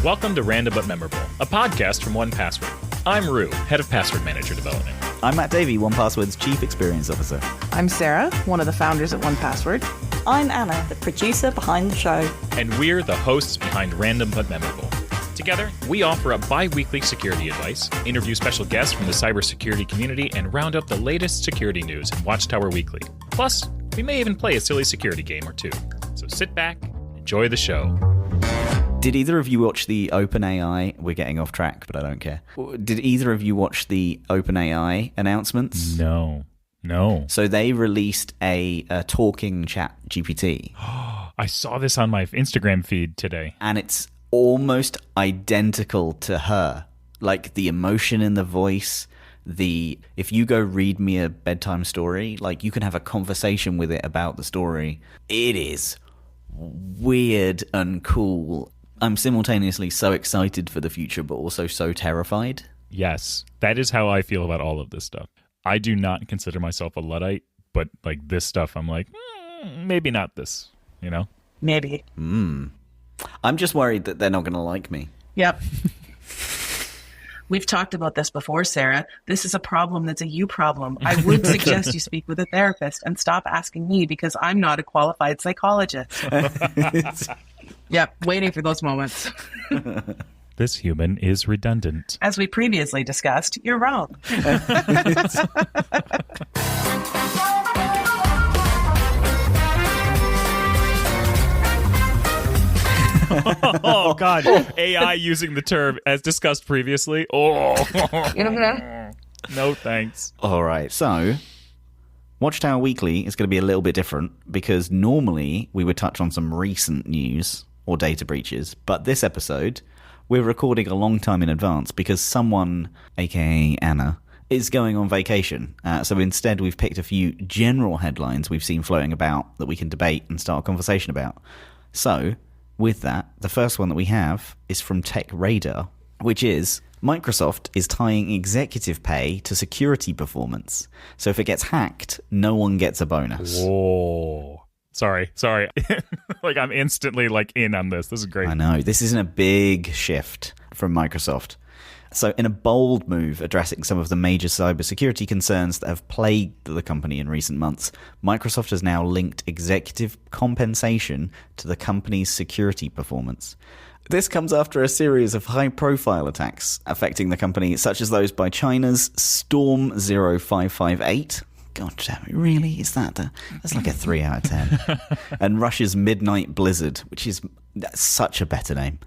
Welcome to Random But Memorable, a podcast from 1Password. I'm Rue, head of password manager development. I'm Matt Davey, 1Password's Chief Experience Officer. I'm Sarah, one of the founders at 1Password. I'm Anna, the producer behind the show. And we're the hosts behind Random But Memorable. Together, we offer up bi-weekly security advice, interview special guests from the cybersecurity community, and round up the latest security news in Watchtower Weekly. Plus, we may even play a silly security game or two. So sit back and enjoy the show. Did either of you watch the OpenAI? We're getting off track, but I don't care. Did either of you watch the OpenAI announcements? No. So they released a talking chat GPT. I saw this on my Instagram feed today. And it's almost identical to her. Like the emotion in the voice, if you go read me a bedtime story, like you can have a conversation with it about the story. It is weird and cool. I'm simultaneously so excited for the future, but also so terrified. Yes, that is how I feel about all of this stuff. I do not consider myself a Luddite, but like this stuff, I'm like, maybe not this, you know? Maybe. I'm just worried that they're not going to like me. Yep. We've talked about this before, Sarah. This is a problem that's a you problem. I would suggest you speak with a therapist and stop asking me because I'm not a qualified psychologist. Yep, waiting for those moments. This human is redundant. As we previously discussed, you're wrong. Oh, God. AI using the term as discussed previously. Oh. No, thanks. All right, so Watchtower Weekly is going to be a little bit different because normally we would touch on some recent news or data breaches, but this episode we're recording a long time in advance because someone, aka Anna, is going on vacation. So instead we've picked a few general headlines we've seen floating about that we can debate and start a conversation about. So with that, the first one that we have is from Tech Radar, which is Microsoft is tying executive pay to security performance. So if it gets hacked, no one gets a bonus. Whoa. Sorry. Like I'm instantly like in on this. This is great. I know. This isn't a big shift from Microsoft. So in a bold move addressing some of the major cybersecurity concerns that have plagued the company in recent months, Microsoft has now linked executive compensation to the company's security performance. This comes after a series of high-profile attacks affecting the company, such as those by China's Storm 0558. God damn it, really? Is that's like a 3 out of 10. And Russia's Midnight Blizzard, which is such a better name.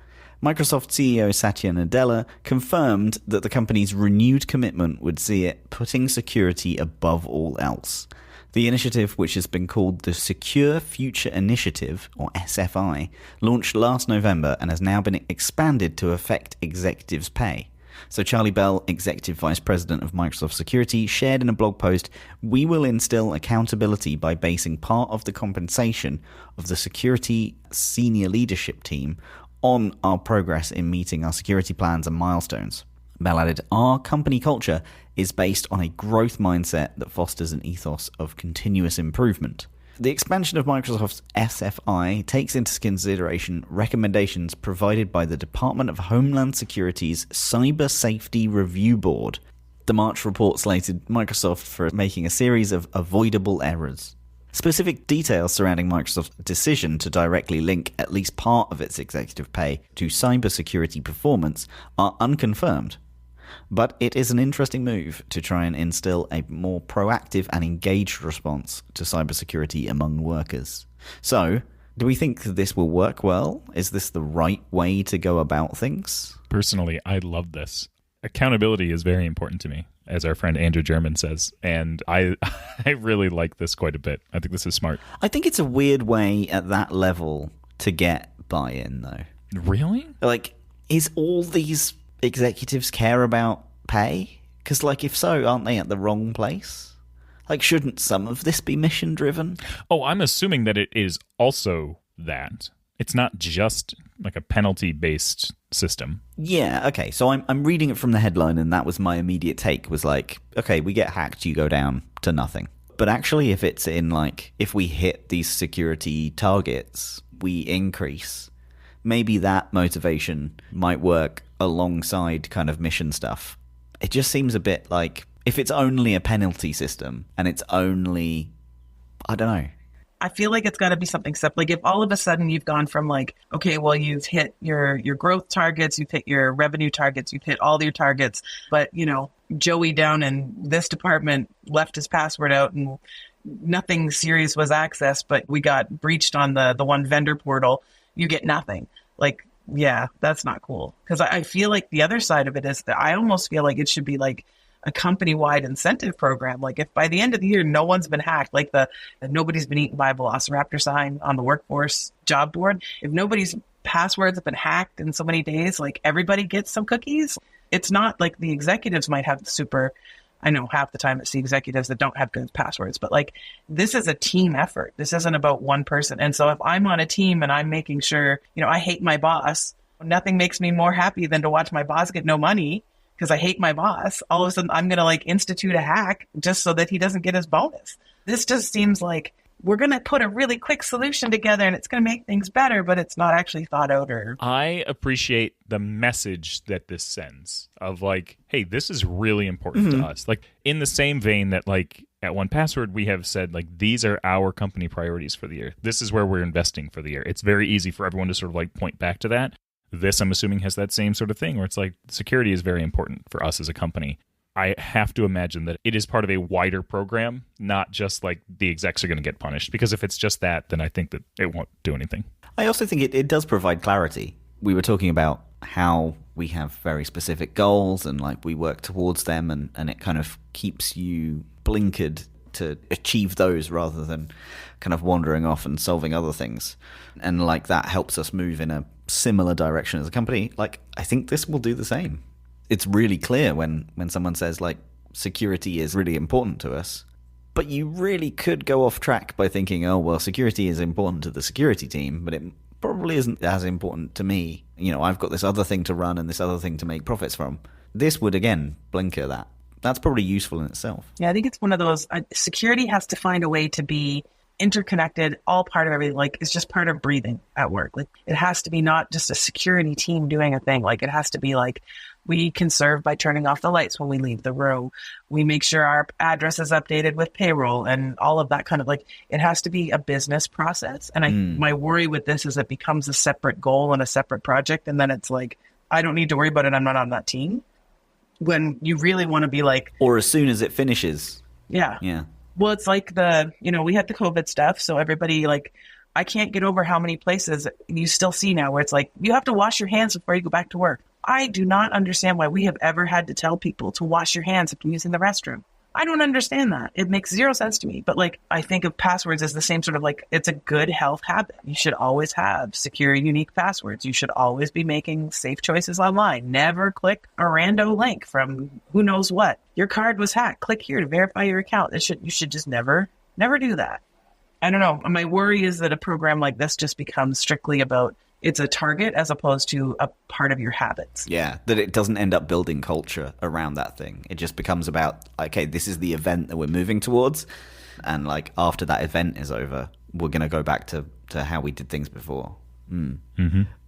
Microsoft CEO Satya Nadella confirmed that the company's renewed commitment would see it putting security above all else. The initiative, which has been called the Secure Future Initiative, or SFI, launched last November and has now been expanded to affect executives' pay. So Charlie Bell, Executive Vice President of Microsoft Security, shared in a blog post, "We will instill accountability by basing part of the compensation of the security senior leadership team on our progress in meeting our security plans and milestones." Bell added, "Our company culture is based on a growth mindset that fosters an ethos of continuous improvement." The expansion of Microsoft's SFI takes into consideration recommendations provided by the Department of Homeland Security's Cyber Safety Review Board. The March report slated Microsoft for making a series of avoidable errors. Specific details surrounding Microsoft's decision to directly link at least part of its executive pay to cybersecurity performance are unconfirmed. But it is an interesting move to try and instill a more proactive and engaged response to cybersecurity among workers. So, do we think that this will work well? Is this the right way to go about things? Personally, I love this. Accountability is very important to me, as our friend Andrew German says, and I really like this quite a bit. I think this is smart. I think it's a weird way at that level to get buy-in, though. Really? Like, is all these executives care about pay? Because, like, if so, aren't they at the wrong place? Like, shouldn't some of this be mission-driven? Oh, I'm assuming that it is also that. It's not just like a penalty-based system. Yeah, okay. So I'm reading it from the headline, and that was my immediate take, was like, okay, we get hacked, you go down to nothing. But actually, if it's in, like, if we hit these security targets, we increase, maybe that motivation might work alongside kind of mission stuff. It just seems a bit like, if it's only a penalty system and it's only, I don't know. I feel like it's got to be something simple. Like if all of a sudden you've gone from like, okay, well, you've hit your growth targets, you've hit your revenue targets, you've hit all your targets, but, you know, Joey down in this department left his password out and nothing serious was accessed, but we got breached on the one vendor portal, you get nothing. Like, yeah, that's not cool. Because I feel like the other side of it is that I almost feel like it should be like a company-wide incentive program. Like if by the end of the year, no one's been hacked, like nobody's been eaten by a velociraptor sign on the workforce job board. If nobody's passwords have been hacked in so many days, like everybody gets some cookies. It's not like the executives might have I know half the time it's the executives that don't have good passwords, but like this is a team effort. This isn't about one person. And so if I'm on a team and I'm making sure, you know, I hate my boss, nothing makes me more happy than to watch my boss get no money because I hate my boss. All of a sudden I'm going to like institute a hack just so that he doesn't get his bonus. This just seems like we're going to put a really quick solution together and it's going to make things better, but it's not actually thought out. I appreciate the message that this sends of like, hey, this is really important to us. Like in the same vein that like at 1Password, we have said like, these are our company priorities for the year. This is where we're investing for the year. It's very easy for everyone to sort of like point back to that. This, I'm assuming, has that same sort of thing where it's like security is very important for us as a company. I have to imagine that it is part of a wider program, not just like the execs are going to get punished. Because if it's just that, then I think that it won't do anything. I also think it does provide clarity. We were talking about how we have very specific goals and like we work towards them and it kind of keeps you blinkered to achieve those rather than kind of wandering off and solving other things. And like that helps us move in a similar direction as a company. Like I think this will do the same. It's really clear when someone says like security is really important to us, but you really could go off track by thinking, oh, well, security is important to the security team, but it probably isn't as important to me. You know, I've got this other thing to run and this other thing to make profits from. This would, again, blinker that. That's probably useful in itself. Yeah, I think it's one of those, security has to find a way to be interconnected, all part of everything. Like it's just part of breathing at work. Like it has to be not just a security team doing a thing. Like it has to be like, we conserve by turning off the lights when we leave the room. We make sure our address is updated with payroll and all of that kind of like, it has to be a business process. And my worry with this is it becomes a separate goal and a separate project. And then it's like, I don't need to worry about it. I'm not on that team. When you really want to be like, or as soon as it finishes. Yeah. Yeah. Well, it's like we had the COVID stuff. So everybody like, I can't get over how many places you still see now where it's like, you have to wash your hands before you go back to work. I do not understand why we have ever had to tell people to wash your hands after using the restroom. I don't understand that. It makes zero sense to me. But like, I think of passwords as the same sort of like, it's a good health habit. You should always have secure, unique passwords. You should always be making safe choices online. Never click a rando link from who knows what. Your card was hacked. Click here to verify your account. You should just never do that. I don't know. My worry is that a program like this just becomes strictly about it's a target as opposed to a part of your habits. Yeah, that it doesn't end up building culture around that thing. It just becomes about, okay, this is the event that we're moving towards. And like after that event is over, we're going to go back to how we did things before.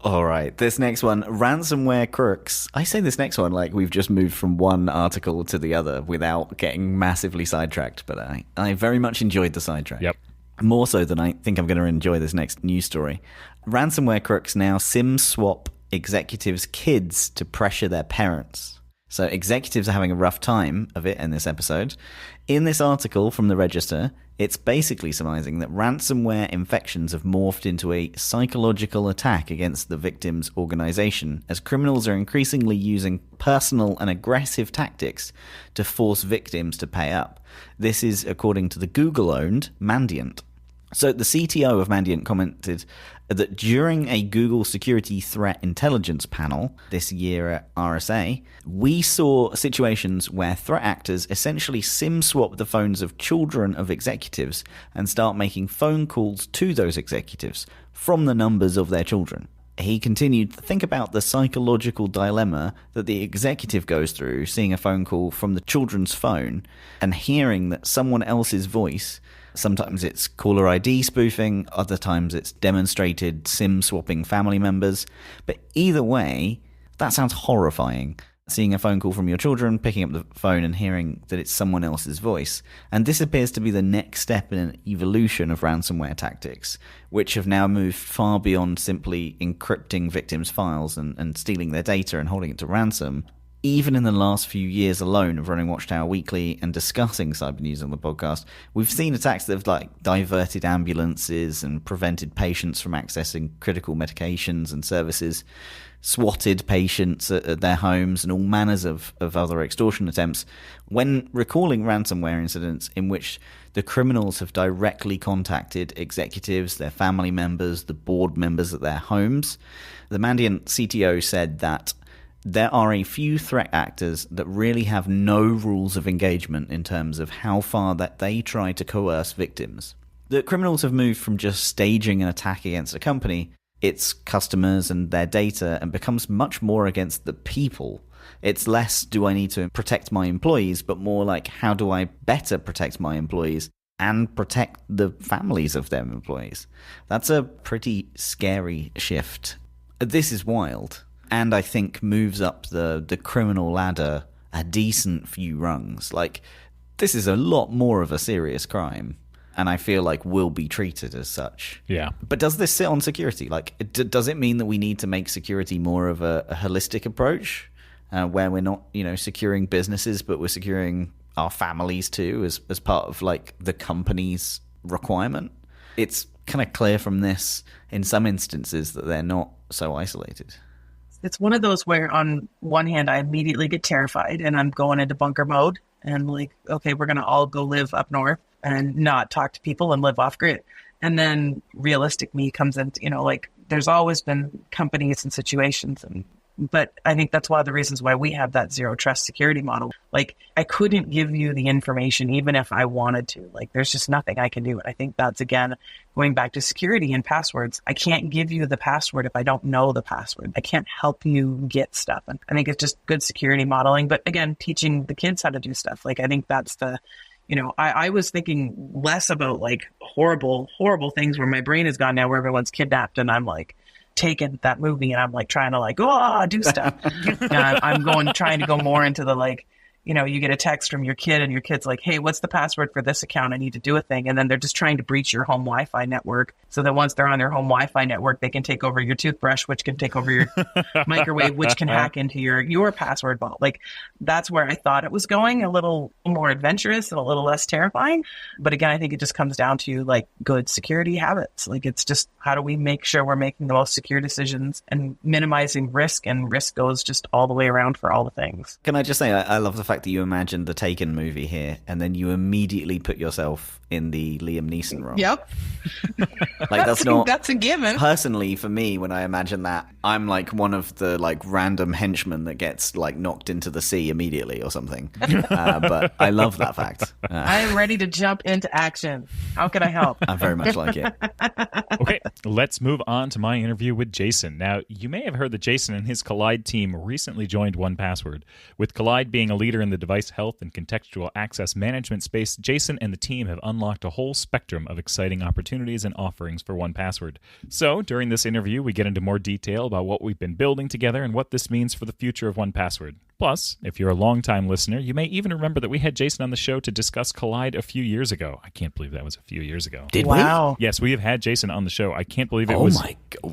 All right, this next one, ransomware crooks. I say this next one like we've just moved from one article to the other without getting massively sidetracked. But I very much enjoyed the sidetrack. Yep. More so than I think I'm going to enjoy this next news story. Ransomware crooks now SIM swap executives' kids to pressure their parents. So executives are having a rough time of it in this episode. In this article from the Register, it's basically surmising that ransomware infections have morphed into a psychological attack against the victim's organization, as criminals are increasingly using personal and aggressive tactics to force victims to pay up. This is according to the Google-owned Mandiant. So the CTO of Mandiant commented that during a Google Security Threat Intelligence panel this year at RSA, we saw situations where threat actors essentially SIM swap the phones of children of executives and start making phone calls to those executives from the numbers of their children. He continued, think about the psychological dilemma that the executive goes through seeing a phone call from the children's phone and hearing that someone else's voice Sometimes it's caller ID spoofing, other times it's demonstrated SIM swapping family members. But either way, that sounds horrifying. Seeing a phone call from your children, picking up the phone and hearing that it's someone else's voice. And this appears to be the next step in an evolution of ransomware tactics, which have now moved far beyond simply encrypting victims' files and stealing their data and holding it to ransom. Even in the last few years alone of running Watchtower Weekly and discussing cyber news on the podcast, we've seen attacks that have diverted ambulances and prevented patients from accessing critical medications and services, swatted patients at their homes, and all manners of other extortion attempts. When recalling ransomware incidents in which the criminals have directly contacted executives, their family members, the board members at their homes, the Mandiant CTO said that there are a few threat actors that really have no rules of engagement in terms of how far that they try to coerce victims. The criminals have moved from just staging an attack against a company, its customers and their data, and becomes much more against the people. It's less, do I need to protect my employees, but more like, how do I better protect my employees and protect the families of their employees? That's a pretty scary shift. This is wild. And I think moves up the criminal ladder a decent few rungs. This is a lot more of a serious crime, and I feel like will be treated as such. Yeah. But does this sit on security? Does it mean that we need to make security more of a holistic approach, where we're not, securing businesses, but we're securing our families too, as part of the company's requirement? It's kind of clear from this in some instances that they're not so isolated. It's one of those where on one hand, I immediately get terrified and I'm going into bunker mode and okay, we're going to all go live up north and not talk to people and live off grid. And then realistic me comes in, there's always been companies and situations but I think that's one of the reasons why we have that zero trust security model. I couldn't give you the information even if I wanted to. There's just nothing I can do. And I think that's, again, going back to security and passwords. I can't give you the password if I don't know the password. I can't help you get stuff. And I think it's just good security modeling. But again, teaching the kids how to do stuff. I think that's the... I was thinking less about horrible, horrible things where my brain has gone now where everyone's kidnapped and I'm taking that movie and I'm trying to do stuff. I'm trying to go more into the you get a text from your kid and your kid's hey, what's the password for this account? I need to do a thing. And then they're just trying to breach your home Wi-Fi network so that once they're on their home Wi-Fi network, they can take over your toothbrush, which can take over your microwave, which can hack into your password vault. That's where I thought it was going, a little more adventurous and a little less terrifying. But again, I think it just comes down to good security habits. It's just, how do we make sure we're making the most secure decisions and minimizing risk? And risk goes just all the way around for all the things. Can I just say, I love the fact that you imagined the Taken movie here, and then you immediately put yourself in the Liam Neeson role. Yep. That's a given. Personally, for me, when I imagine that, I'm one of the random henchmen that gets knocked into the sea immediately or something. But I love that fact. I am ready to jump into action. How can I help? I very much like it. Okay, let's move on to my interview with Jason. Now, you may have heard that Jason and his Kolide team recently joined 1Password. With Kolide being a leader in the device health and contextual access management space, Jason and the team have unlocked a whole spectrum of exciting opportunities and offerings for 1Password. So, during this interview, we get into more detail about what we've been building together and what this means for the future of 1Password. Plus, if you're a longtime listener, you may even remember that we had Jason on the show to discuss Kolide a few years ago. I can't believe that was a few years ago. Did we? Yes, we have had Jason on the show. I can't believe it was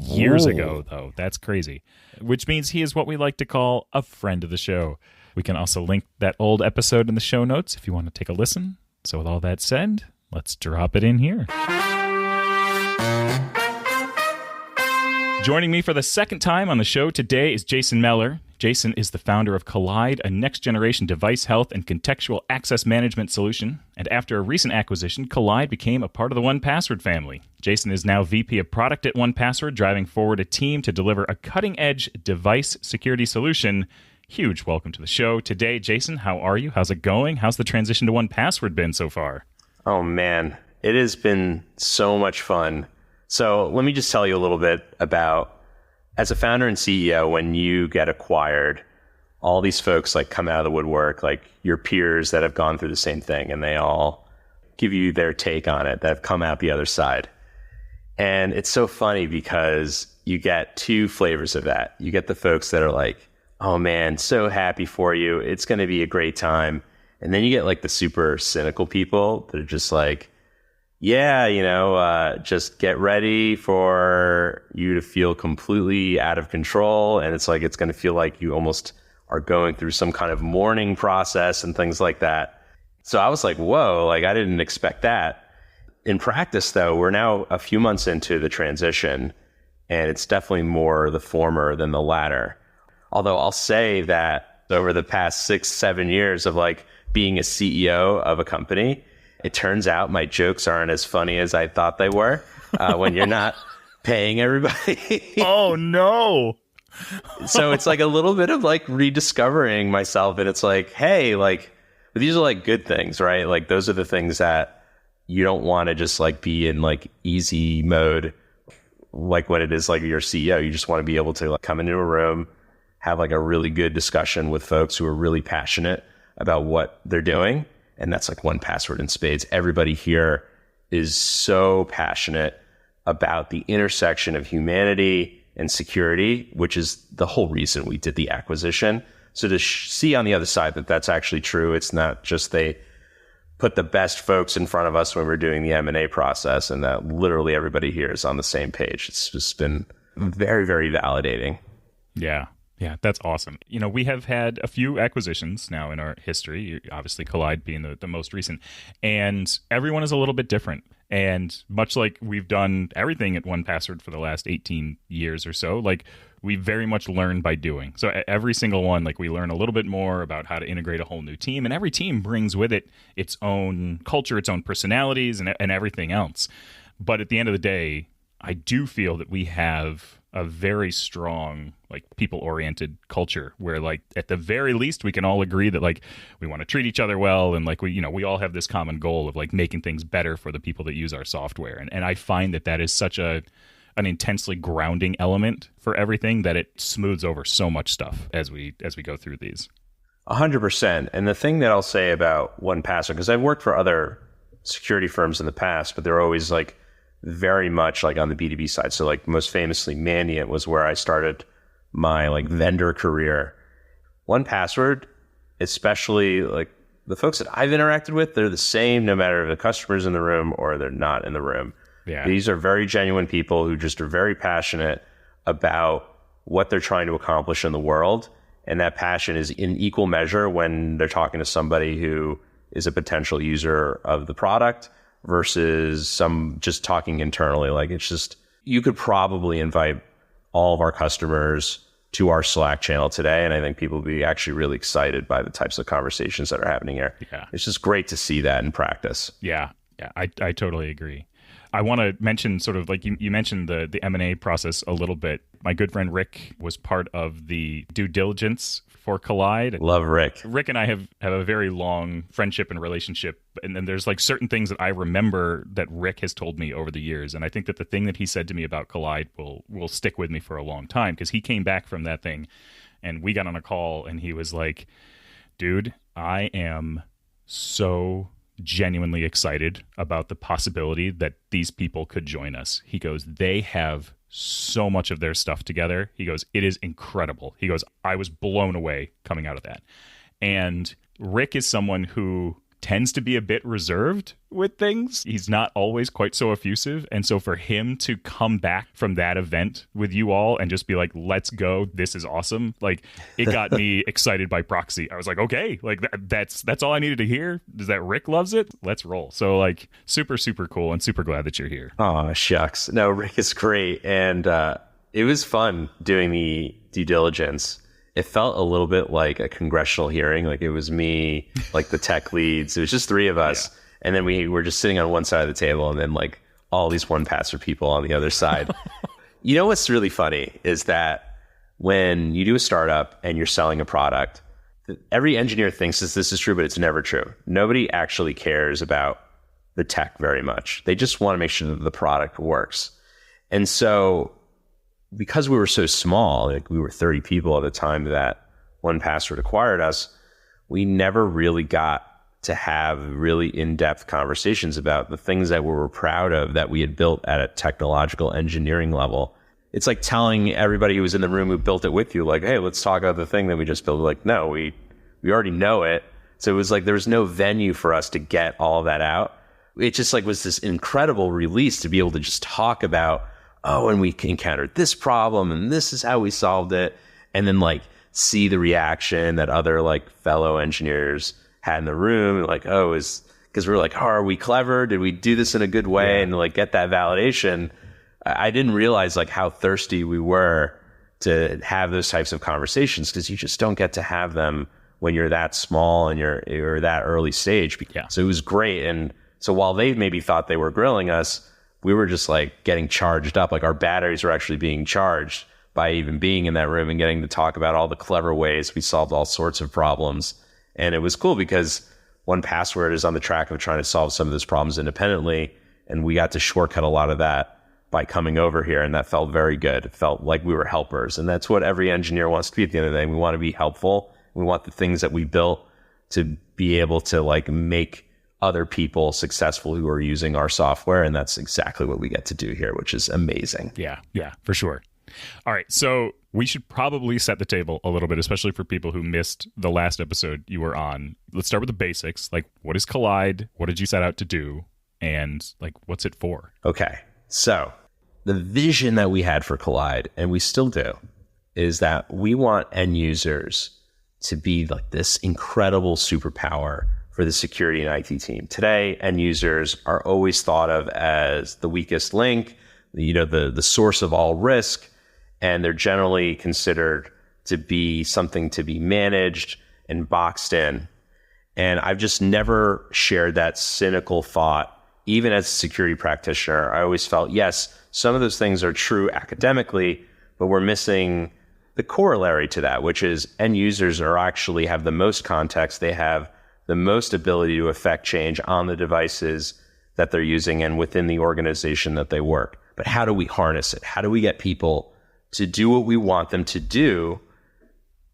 years ago, though. That's crazy. Which means he is what we like to call a friend of the show. We can also link that old episode in the show notes if you want to take a listen. So with all that said, let's drop it in here. Joining me for the second time on the show today is Jason Meller. Jason is the founder of Kolide, a next-generation device health and contextual access management solution. And after a recent acquisition, Kolide became a part of the 1Password family. Jason is now VP of Product at 1Password, driving forward a team to deliver a cutting-edge device security solution. Huge welcome to the show. Today, Jason, how are you? How's it going? How's the transition to 1Password been so far? Oh, man. It has been so much fun. So let me just tell you a little bit about, as a founder and CEO, when you get acquired, all these folks come out of the woodwork, your peers that have gone through the same thing, and they all give you their take on it that have come out the other side. And it's so funny because you get two flavors of that. You get the folks that are like, oh man, so happy for you. It's going to be a great time. And then you get like the super cynical people that are just like, yeah, just get ready for you to feel completely out of control. And it's like, it's going to feel like you almost are going through some kind of mourning process and things like that. So I was like, whoa, like I didn't expect that. In practice, though, we're now a few months into the transition, and it's definitely more the former than the latter. Although I'll say that over the past 6-7 years of like being a CEO of a company, it turns out my jokes aren't as funny as I thought they were when you're not paying everybody. Oh, no. So it's like a little bit of like rediscovering myself. And it's like, hey, like these are like good things, right? Like those are the things that you don't want to just like be in like easy mode. Like when it is like your CEO, you just want to be able to like come into a room, have like a really good discussion with folks who are really passionate about what they're doing. And that's like 1Password in spades. Everybody here is so passionate about the intersection of humanity and security, which is the whole reason we did the acquisition. So to see on the other side that that's actually true, it's not just they put the best folks in front of us when we're doing the M&A process and that literally everybody here is on the same page. It's just been very, very validating. Yeah. Yeah, that's awesome. We have had a few acquisitions now in our history, obviously Kolide being the most recent, and everyone is a little bit different. And much like we've done everything at 1Password for the last 18 years or so, like we very much learn by doing. So every single one, like we learn a little bit more about how to integrate a whole new team, and every team brings with it its own culture, its own personalities, and everything else. But at the end of the day, I do feel that we have a very strong, like people-oriented culture where like at the very least we can all agree that like we want to treat each other well, and like we all have this common goal of like making things better for the people that use our software. And I find that is such an intensely grounding element for everything that it smooths over so much stuff as we go through these. 100%. And the thing that I'll say about 1Password, because I've worked for other security firms in the past, but they're always like very much like on the B2B side. So like most famously Mandiant was where I started my like vendor career. 1Password, especially like the folks that I've interacted with, they're the same no matter if the customer's in the room or they're not in the room. Yeah. These are very genuine people who just are very passionate about what they're trying to accomplish in the world. And that passion is in equal measure when they're talking to somebody who is a potential user of the product versus some just talking internally. Like it's just, you could probably invite all of our customers to our Slack channel today. And I think people will be actually really excited by the types of conversations that are happening here. Yeah. It's just great to see that in practice. Yeah. Yeah. I totally agree. I want to mention sort of like you mentioned the M&A process a little bit. My good friend Rick was part of the due diligence for Kolide. Love Rick. Rick and I have a very long friendship and relationship. And then there's like certain things that I remember that Rick has told me over the years. And I think that the thing that he said to me about Kolide will stick with me for a long time, because he came back from that thing and we got on a call and he was like, dude, I am so genuinely excited about the possibility that these people could join us. He goes, they have so much of their stuff together. He goes, it is incredible. He goes, I was blown away coming out of that. And Rick is someone who tends to be a bit reserved with things. He's not always quite so effusive. And so for him to come back from that event with you all and just be like, let's go, this is awesome. Like it got me excited by proxy. I was like, okay, like that's all I needed to hear. Is that Rick loves it? Let's roll. So like super, super cool and super glad that you're here. Oh, shucks. No, Rick is great. And it was fun doing the due diligence. It felt a little bit like a congressional hearing. Like it was me, like the tech leads. It was just three of us. Yeah. And then we were just sitting on one side of the table and then like all these 1Password people on the other side. You know what's really funny is that when you do a startup and you're selling a product, every engineer thinks this is true, but it's never true. Nobody actually cares about the tech very much. They just want to make sure that the product works. And so because we were so small, like we were 30 people at the time that 1Password acquired us, we never really got to have really in-depth conversations about the things that we were proud of that we had built at a technological engineering level. It's like telling everybody who was in the room who built it with you, like, hey, let's talk about the thing that we just built. Like, no, we already know it. So it was like there was no venue for us to get all of that out. It just like was this incredible release to be able to just talk about, oh, and we encountered this problem and this is how we solved it. And then like see the reaction that other like fellow engineers had in the room, like, oh, because we're like, oh, are we clever? Did we do this in a good way? And like get that validation. I didn't realize like how thirsty we were to have those types of conversations, because you just don't get to have them when you're that small and you're that early stage. Yeah. So it was great. And so while they maybe thought they were grilling us, we were just like getting charged up. Like our batteries were actually being charged by even being in that room and getting to talk about all the clever ways we solved all sorts of problems. And it was cool because 1Password is on the track of trying to solve some of those problems independently. And we got to shortcut a lot of that by coming over here. And that felt very good. It felt like we were helpers. And that's what every engineer wants to be at the end of the day. We want to be helpful. We want the things that we built to be able to like make other people successful who are using our software. And that's exactly what we get to do here, which is amazing. Yeah, for sure. All right, so we should probably set the table a little bit, especially for people who missed the last episode you were on. Let's start with the basics. Like, what is Kolide? What did you set out to do? And like, what's it for? Okay, so the vision that we had for Kolide, and we still do, is that we want end users to be like this incredible superpower for the security and IT team. Today, end users are always thought of as the weakest link, the source of all risk, and they're generally considered to be something to be managed and boxed in. And I've just never shared that cynical thought. Even as a security practitioner, I always felt, yes, some of those things are true academically, but we're missing the corollary to that, which is end users are actually have the most context. They have the most ability to affect change on the devices that they're using and within the organization that they work. But how do we harness it? How do we get people to do what we want them to do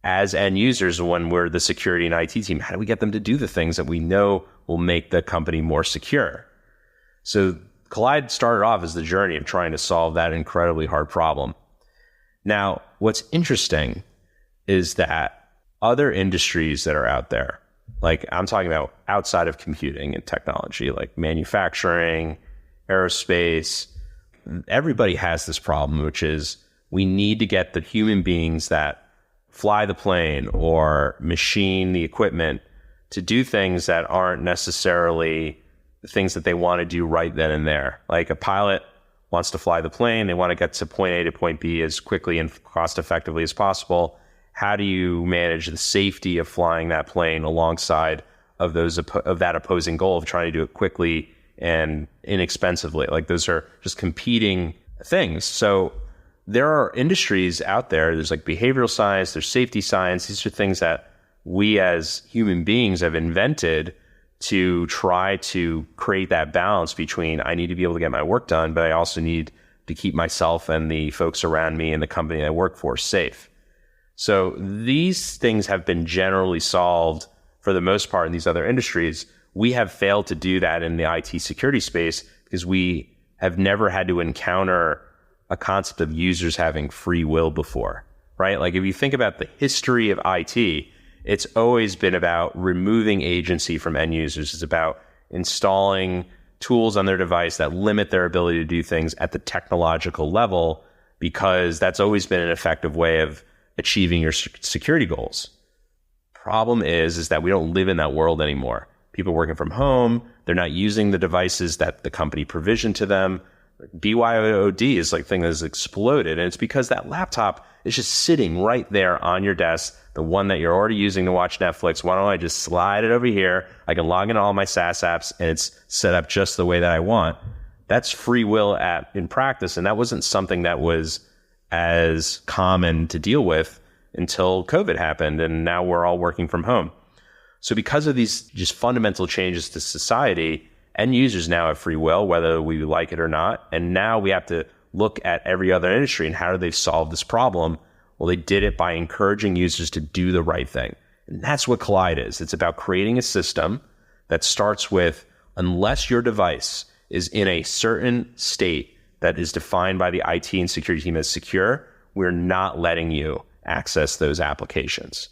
as end users when we're the security and IT team? How do we get them to do the things that we know will make the company more secure? So Kolide started off as the journey of trying to solve that incredibly hard problem. Now, what's interesting is that other industries that are out there, like I'm talking about outside of computing and technology, like manufacturing, aerospace, everybody has this problem, which is we need to get the human beings that fly the plane or machine the equipment to do things that aren't necessarily the things that they want to do right then and there. Like a pilot wants to fly the plane, they want to get to point A to point B as quickly and cost effectively as possible. How do you manage the safety of flying that plane alongside of that opposing goal of trying to do it quickly and inexpensively? Like those are just competing things. So there are industries out there, there's like behavioral science, there's safety science. These are things that we as human beings have invented to try to create that balance between I need to be able to get my work done, but I also need to keep myself and the folks around me and the company I work for safe. So these things have been generally solved for the most part in these other industries. We have failed to do that in the IT security space because we have never had to encounter a concept of users having free will before, right? Like if you think about the history of IT, it's always been about removing agency from end users. It's about installing tools on their device that limit their ability to do things at the technological level, because that's always been an effective way of achieving your security goals. Problem is that we don't live in that world anymore. People working from home, they're not using the devices that the company provisioned to them. BYOD is like thing that has exploded, and it's because that laptop is just sitting right there on your desk, the one that you're already using to watch Netflix. Why don't I just slide it over here? I can log into all my SaaS apps and it's set up just the way that I want. That's free will in practice, and that wasn't something that was as common to deal with until COVID happened, and now we're all working from home. So because of these just fundamental changes to society, end users now have free will, whether we like it or not. And now we have to look at every other industry and how do they solve this problem? Well, they did it by encouraging users to do the right thing. And that's what Kolide is. It's about creating a system that starts with, unless your device is in a certain state that is defined by the IT and security team as secure, we're not letting you access those applications.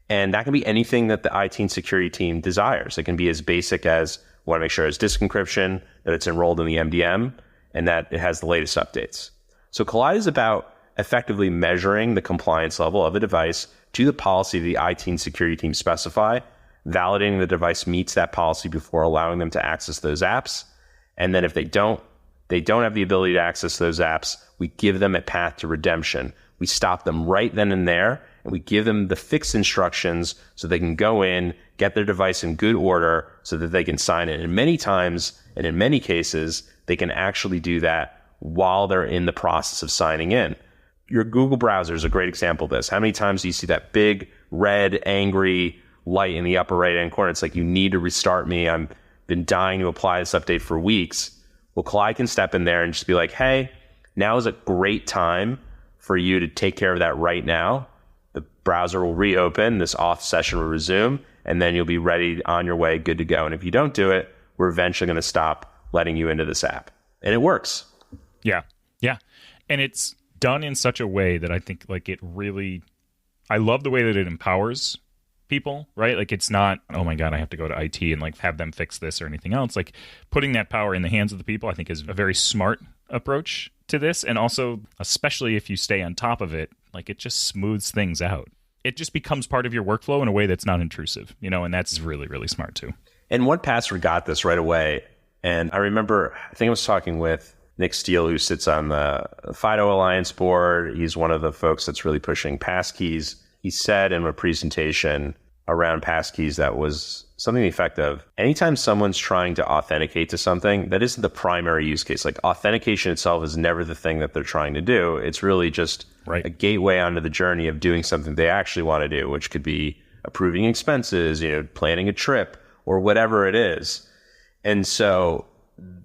And that can be anything that the IT and security team desires. It can be as basic as, we want to make sure it's disk encryption, that it's enrolled in the MDM, and that it has the latest updates. So Kolide is about effectively measuring the compliance level of a device to the policy the IT and security team specify, validating the device meets that policy before allowing them to access those apps. And then if they don't have the ability to access those apps, we give them a path to redemption. We stop them right then and there, and we give them the fix instructions so they can go in, get their device in good order so that they can sign it. And many times, and in many cases, they can actually do that while they're in the process of signing in. Your Google browser is a great example of this. How many times do you see that big, red, angry light in the upper right-hand corner? It's like, you need to restart me. I've been dying to apply this update for weeks. Well, Kolide can step in there and just be like, hey, now is a great time for you to take care of that right now. The browser will reopen, this auth session will resume, and then you'll be ready, on your way, good to go. And if you don't do it, we're eventually going to stop letting you into this app. And it works. Yeah. Yeah. And it's done in such a way that I think like it really, I love the way that it empowers people, right? Like it's not, oh my God, I have to go to IT and like have them fix this or anything else. Like putting that power in the hands of the people, I think is a very smart approach to this. And also, especially if you stay on top of it, like it just smooths things out. It just becomes part of your workflow in a way that's not intrusive, you know, and that's really, really smart too. And 1Password got this right away. And I remember, I think I was talking with Nick Steele, who sits on the FIDO Alliance board. He's one of the folks that's really pushing passkeys. He said in a presentation around passkeys that was something to the effect of, anytime someone's trying to authenticate to something, that isn't the primary use case. Like authentication itself is never the thing that they're trying to do. It's really just a gateway onto the journey of doing something they actually want to do, which could be approving expenses, you know, planning a trip or whatever it is. And so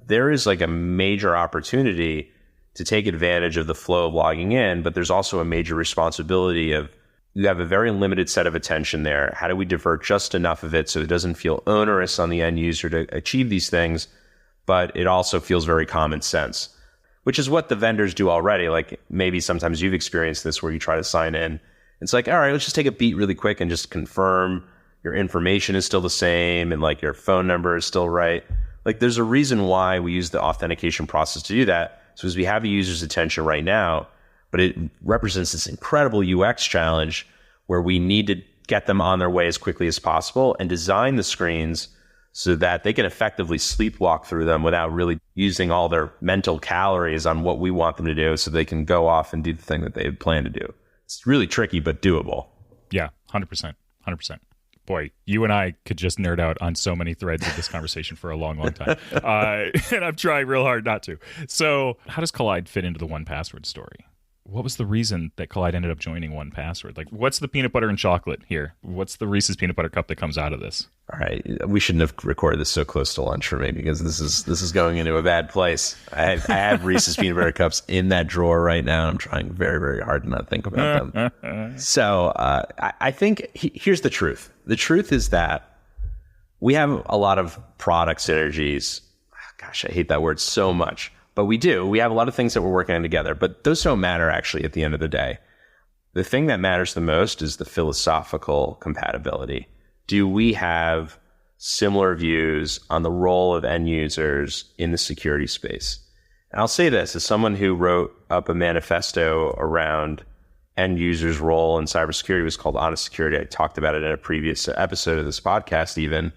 there is like a major opportunity to take advantage of the flow of logging in, but there's also a major responsibility of, you have a very limited set of attention there. How do we divert just enough of it so it doesn't feel onerous on the end user to achieve these things, but it also feels very common sense, which is what the vendors do already. Like maybe sometimes you've experienced this where you try to sign in. It's like, all right, let's just take a beat really quick and just confirm your information is still the same and like your phone number is still right. Like there's a reason why we use the authentication process to do that. So because we have a user's attention right now, but it represents this incredible UX challenge where we need to get them on their way as quickly as possible and design the screens so that they can effectively sleepwalk through them without really using all their mental calories on what we want them to do, so they can go off and do the thing that they had planned to do. It's really tricky, but doable. Yeah, 100%. 100%. Boy, you and I could just nerd out on so many threads of this conversation for a long, long time. And I'm trying real hard not to. So how does Kolide fit into the 1Password story? What was the reason that Kolide ended up joining 1Password? Like, what's the peanut butter and chocolate here? What's the Reese's peanut butter cup that comes out of this? All right, we shouldn't have recorded this so close to lunch for me, because this is going into a bad place. I have Reese's peanut butter cups in that drawer right now. I'm trying very, very hard to not think about them. So I think here's the truth. The truth is that we have a lot of product synergies. Gosh, I hate that word so much. But we do. We have a lot of things that we're working on together, but those don't matter actually at the end of the day. The thing that matters the most is the philosophical compatibility. Do we have similar views on the role of end users in the security space? And I'll say this, as someone who wrote up a manifesto around end users' role in cybersecurity, it was called Honest Security. I talked about it in a previous episode of this podcast even.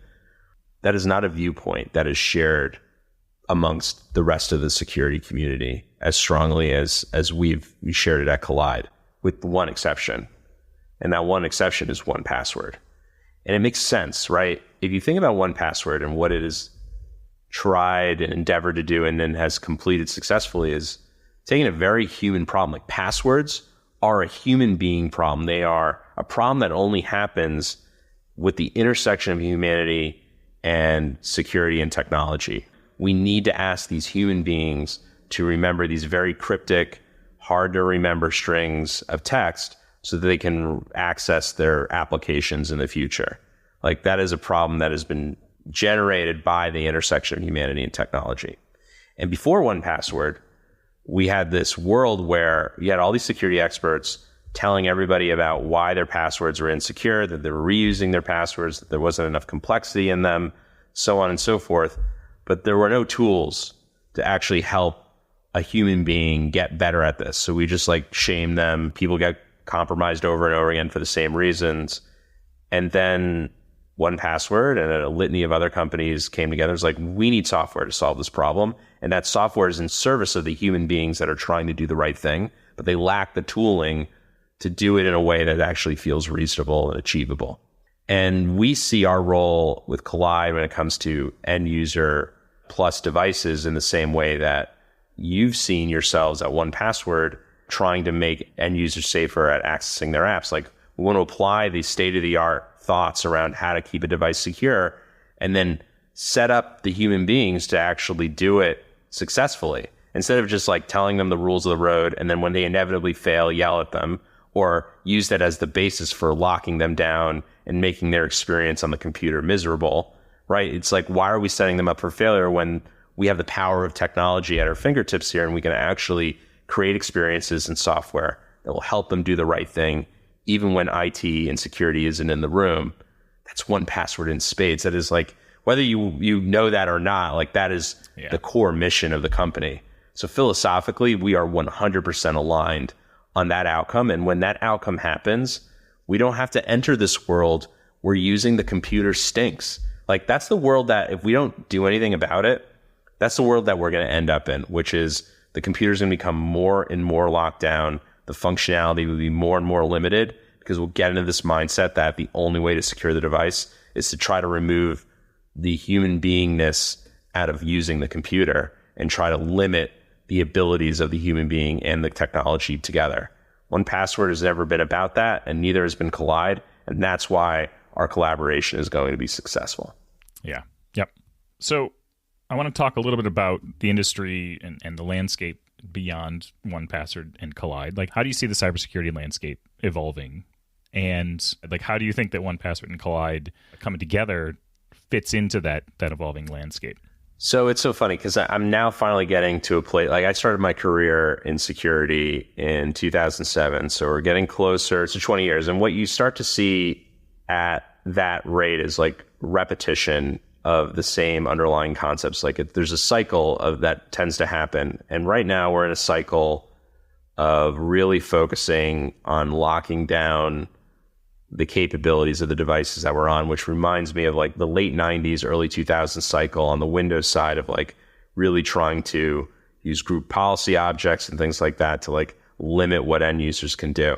That is not a viewpoint that is shared amongst the rest of the security community as strongly as we shared it at Kolide, with one exception. And that one exception is 1Password. And it makes sense, right? If you think about 1Password and what it has tried and endeavored to do and then has completed successfully, is taking a very human problem. Like passwords are a human being problem. They are a problem that only happens with the intersection of humanity and security and technology. We need to ask these human beings to remember these very cryptic, hard to remember strings of text so that they can access their applications in the future. Like that is a problem that has been generated by the intersection of humanity and technology. And before 1Password, we had this world where you had all these security experts telling everybody about why their passwords were insecure, that they were reusing their passwords, that there wasn't enough complexity in them, so on and so forth. But there were no tools to actually help a human being get better at this. So we just like shame them. People get compromised over and over again for the same reasons. And then 1Password and a litany of other companies came together. It's like, we need software to solve this problem. And that software is in service of the human beings that are trying to do the right thing, but they lack the tooling to do it in a way that actually feels reasonable and achievable. And we see our role with Kolide when it comes to end user plus devices in the same way that you've seen yourselves at 1Password trying to make end users safer at accessing their apps. Like, we want to apply the state-of-the-art thoughts around how to keep a device secure and then set up the human beings to actually do it successfully, instead of just like telling them the rules of the road and then when they inevitably fail, yell at them, or use that as the basis for locking them down and making their experience on the computer miserable, right? It's like, why are we setting them up for failure when we have the power of technology at our fingertips here and we can actually create experiences and software that will help them do the right thing, even when IT and security isn't in the room? That's 1Password in spades. That is like, whether you know that or not, like that is the core mission of the company. So philosophically, we are 100% aligned on that outcome. And when that outcome happens, we don't have to enter this world where using the computer stinks. Like, that's the world that if we don't do anything about it, that's the world that we're going to end up in, which is the computer's going to become more and more locked down. The functionality will be more and more limited because we'll get into this mindset that the only way to secure the device is to try to remove the human beingness out of using the computer and try to limit the abilities of the human being and the technology together. 1Password has never been about that, and neither has been Kolide, and that's why our collaboration is going to be successful. Yeah. Yep. So I want to talk a little bit about the industry and the landscape beyond 1Password and Kolide. Like, how do you see the cybersecurity landscape evolving? And like, how do you think that 1Password and Kolide coming together fits into that evolving landscape? So it's so funny because I'm now finally getting to a place, like I started my career in security in 2007. So we're getting closer to 20 years. And what you start to see at that rate is like repetition of the same underlying concepts. Like there's a cycle of that tends to happen. And right now we're in a cycle of really focusing on locking down the capabilities of the devices that we're on, which reminds me of like the late 90s, early 2000s cycle on the Windows side of like really trying to use group policy objects and things like that to like limit what end users can do.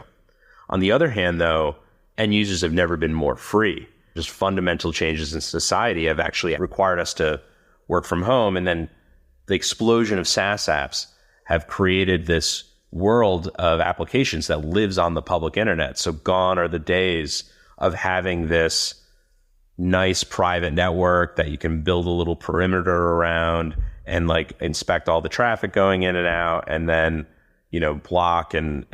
On the other hand, though, end users have never been more free. Just fundamental changes in society have actually required us to work from home. And then the explosion of SaaS apps have created this world of applications that lives on the public internet. So gone are the days of having this nice private network that you can build a little perimeter around and like inspect all the traffic going in and out and then, you know, block and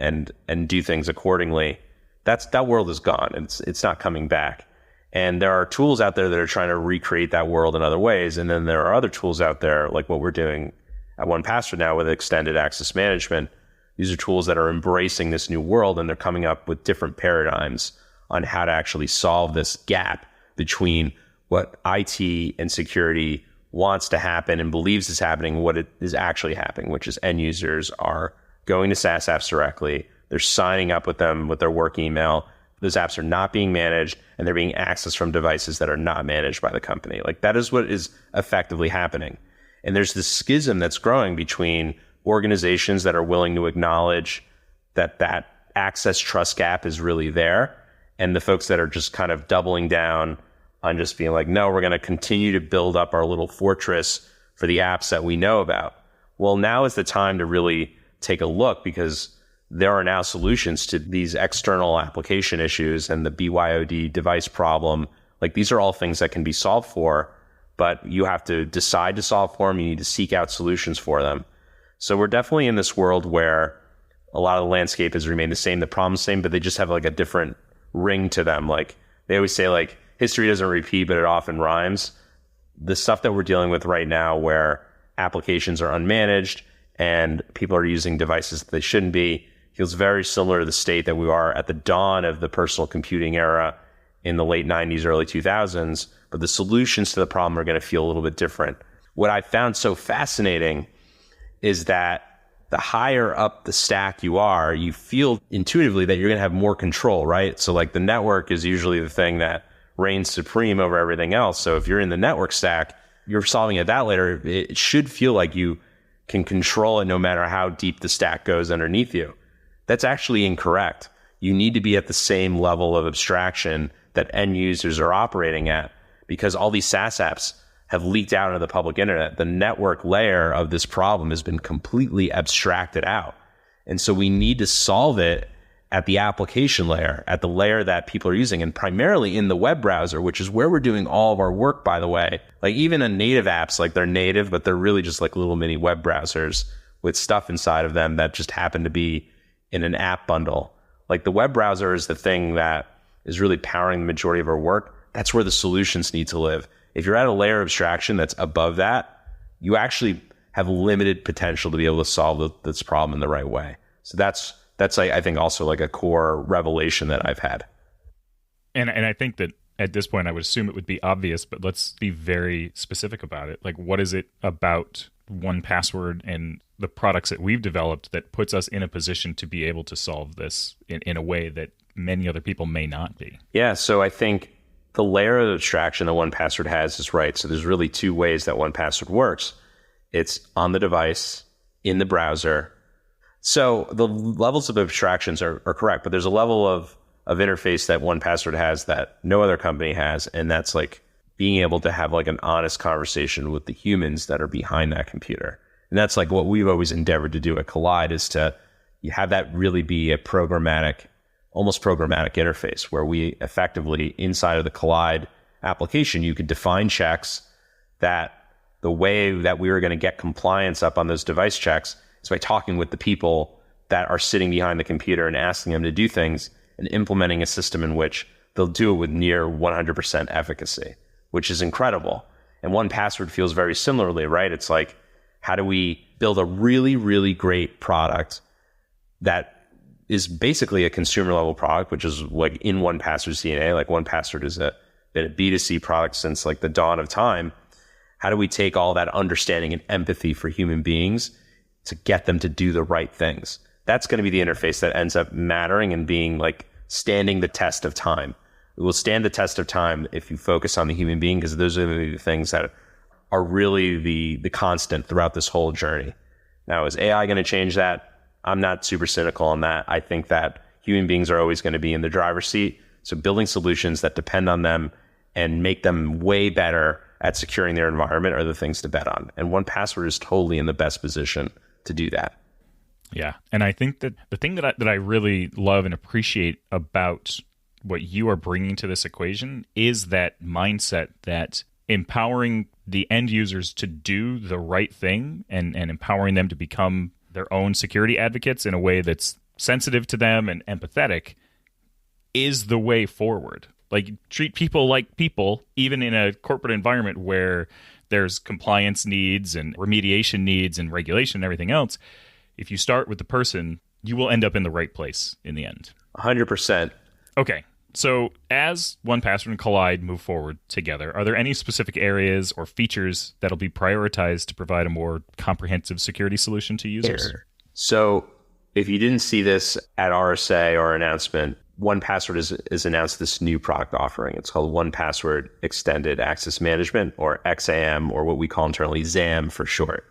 do things accordingly. That world is gone. It's not coming back. And there are tools out there that are trying to recreate that world in other ways. And then there are other tools out there like what we're doing at 1Password now with extended access management. These are tools that are embracing this new world, and they're coming up with different paradigms on how to actually solve this gap between what IT and security wants to happen and believes is happening, what it is actually happening, which is end users are going to SaaS apps directly. They're signing up with them with their work email. Those apps are not being managed, and they're being accessed from devices that are not managed by the company. Like that is what is effectively happening. And there's this schism that's growing between organizations that are willing to acknowledge that that access trust gap is really there, and the folks that are just kind of doubling down on just being like, no, we're going to continue to build up our little fortress for the apps that we know about. Well, now is the time to really take a look, because there are now solutions to these external application issues and the BYOD device problem. Like these are all things that can be solved for, but you have to decide to solve for them. You need to seek out solutions for them. So we're definitely in this world where a lot of the landscape has remained the same, the problem's the same, but they just have like a different ring to them. Like they always say like history doesn't repeat, but it often rhymes. the stuff that we're dealing with right now where applications are unmanaged and people are using devices that they shouldn't be feels very similar to the state that we are at the dawn of the personal computing era in the late 90s, early 2000s, but the solutions to the problem are going to feel a little bit different. What I found so fascinating is that the higher up the stack you are, you feel intuitively that you're going to have more control, right? So like the network is usually the thing that reigns supreme over everything else. So if you're in the network stack, you're solving it that later, it should feel like you can control it no matter how deep the stack goes underneath you. That's actually incorrect. You need to be at the same level of abstraction that end users are operating at, because all these SaaS apps have leaked out into the public internet. The network layer of this problem has been completely abstracted out. And so we need to solve it at the application layer, at the layer that people are using, and primarily in the web browser, which is where we're doing all of our work, by the way. Like even in native apps, like they're native, but they're really just like little mini web browsers with stuff inside of them that just happen to be in an app bundle. Like the web browser is the thing that is really powering the majority of our work. That's where the solutions need to live. If you're at a layer of abstraction that's above that, you actually have limited potential to be able to solve this problem in the right way. So that's I think also like a core revelation that I've had. And I think that at this point I would assume it would be obvious, but let's be very specific about it. Like, what is it about 1Password and the products that we've developed that puts us in a position to be able to solve this in a way that many other people may not be? Yeah, so I think the layer of abstraction that 1Password has is right. So there's really two ways that 1Password works. It's on the device, in the browser. So the levels of abstractions are correct, but there's a level of interface that 1Password has that no other company has, and that's like being able to have like an honest conversation with the humans that are behind that computer. And that's like what we've always endeavored to do at Kolide, is to have that really be a almost programmatic interface where we effectively, inside of the Kolide application, you could define checks that the way that we were going to get compliance up on those device checks is by talking with the people that are sitting behind the computer and asking them to do things and implementing a system in which they'll do it with near 100% efficacy, which is incredible. And 1Password feels very similarly, right? It's like, how do we build a really, really great product that is basically a consumer level product, which is like in 1Password's DNA. Like 1Password has been a B2C product since like the dawn of time. How do we take all that understanding and empathy for human beings to get them to do the right things? That's going to be the interface that ends up mattering and being like standing the test of time. It will stand the test of time if you focus on the human being, because those are the things that are really the constant throughout this whole journey. Now, is AI going to change that? I'm not super cynical on that. I think that human beings are always going to be in the driver's seat. So building solutions that depend on them and make them way better at securing their environment are the things to bet on. And 1Password is totally in the best position to do that. Yeah. And I think that the thing that I really love and appreciate about what you are bringing to this equation is that mindset that empowering the end users to do the right thing and empowering them to become their own security advocates in a way that's sensitive to them and empathetic is the way forward. Like, treat people like people, even in a corporate environment where there's compliance needs and remediation needs and regulation and everything else. If you start with the person, you will end up in the right place in the end. 100%. Okay. So as 1Password and Kolide move forward together, are there any specific areas or features that'll be prioritized to provide a more comprehensive security solution to users? So if you didn't see this at RSA or announcement, 1Password has announced this new product offering. It's called 1Password Extended Access Management, or XAM, or what we call internally XAM for short.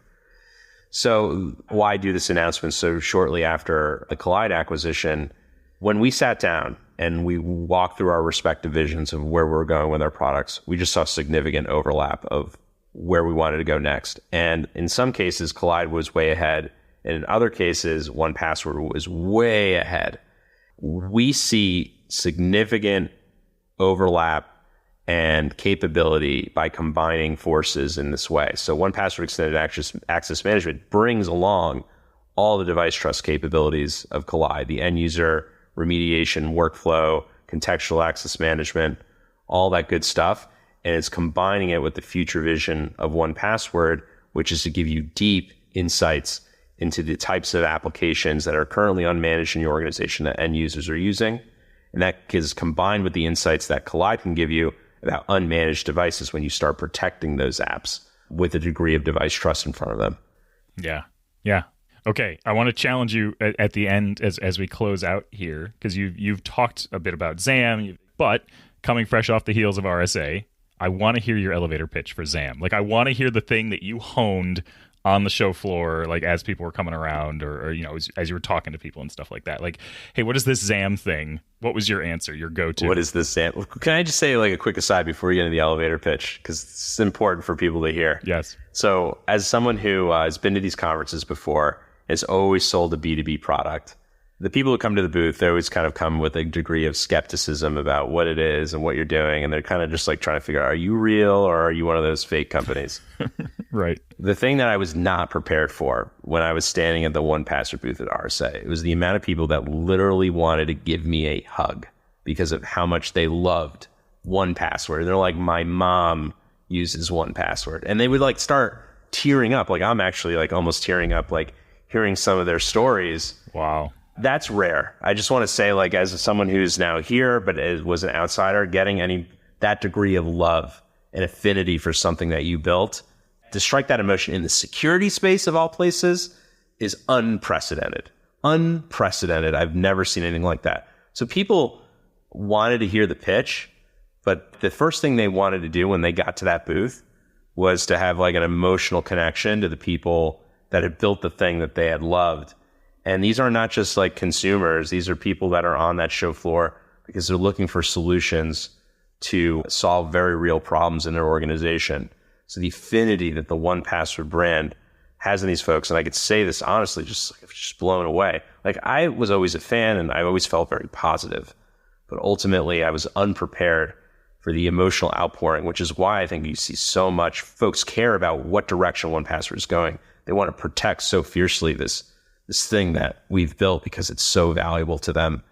So why do this announcement so shortly after the Kolide acquisition? When we sat down and we walked through our respective visions of where we're going with our products, we just saw significant overlap of where we wanted to go next. And in some cases, Kolide was way ahead. And in other cases, 1Password was way ahead. We see significant overlap and capability by combining forces in this way. So 1Password Extended Access Management brings along all the device trust capabilities of Kolide, the end user remediation workflow, contextual access management, all that good stuff. and it's combining it with the future vision of 1Password, which is to give you deep insights into the types of applications that are currently unmanaged in your organization that end users are using. And that is combined with the insights that Kolide can give you about unmanaged devices when you start protecting those apps with a degree of device trust in front of them. Yeah. Okay, I want to challenge you at the end as we close out here, because you've talked a bit about XAM, but coming fresh off the heels of RSA, I want to hear your elevator pitch for XAM. Like, I want to hear the thing that you honed on the show floor, like as people were coming around, or as you were talking to people and stuff like that. Like, hey, what is this XAM thing? What was your answer, your go-to? What is this XAM? Can I just say like a quick aside before we get into the elevator pitch? Because it's important for people to hear. Yes. So as someone who has been to these conferences before, has always sold a B2B product, the people who come to the booth, they always kind of come with a degree of skepticism about what it is and what you're doing. And they're kind of just like trying to figure out, are you real or are you one of those fake companies? Right. The thing that I was not prepared for when I was standing at the 1Password booth at RSA, it was the amount of people that literally wanted to give me a hug because of how much they loved 1Password. They're like, my mom uses 1Password. And they would like start tearing up. Like, I'm actually like almost tearing up, like hearing some of their stories. Wow. That's rare. I just want to say, like, as someone who's now here, but was an outsider, getting that degree of love and affinity for something that you built, to strike that emotion in the security space of all places is unprecedented. Unprecedented. I've never seen anything like that. So people wanted to hear the pitch, but the first thing they wanted to do when they got to that booth was to have like an emotional connection to the people that had built the thing that they had loved. And these are not just like consumers. These are people that are on that show floor because they're looking for solutions to solve very real problems in their organization. So the affinity that the 1Password brand has in these folks, and I could say this honestly, just blown away. Like, I was always a fan and I always felt very positive, but ultimately I was unprepared for the emotional outpouring, which is why I think you see so much folks care about what direction 1Password is going. They want to protect so fiercely this thing that we've built because it's so valuable to them.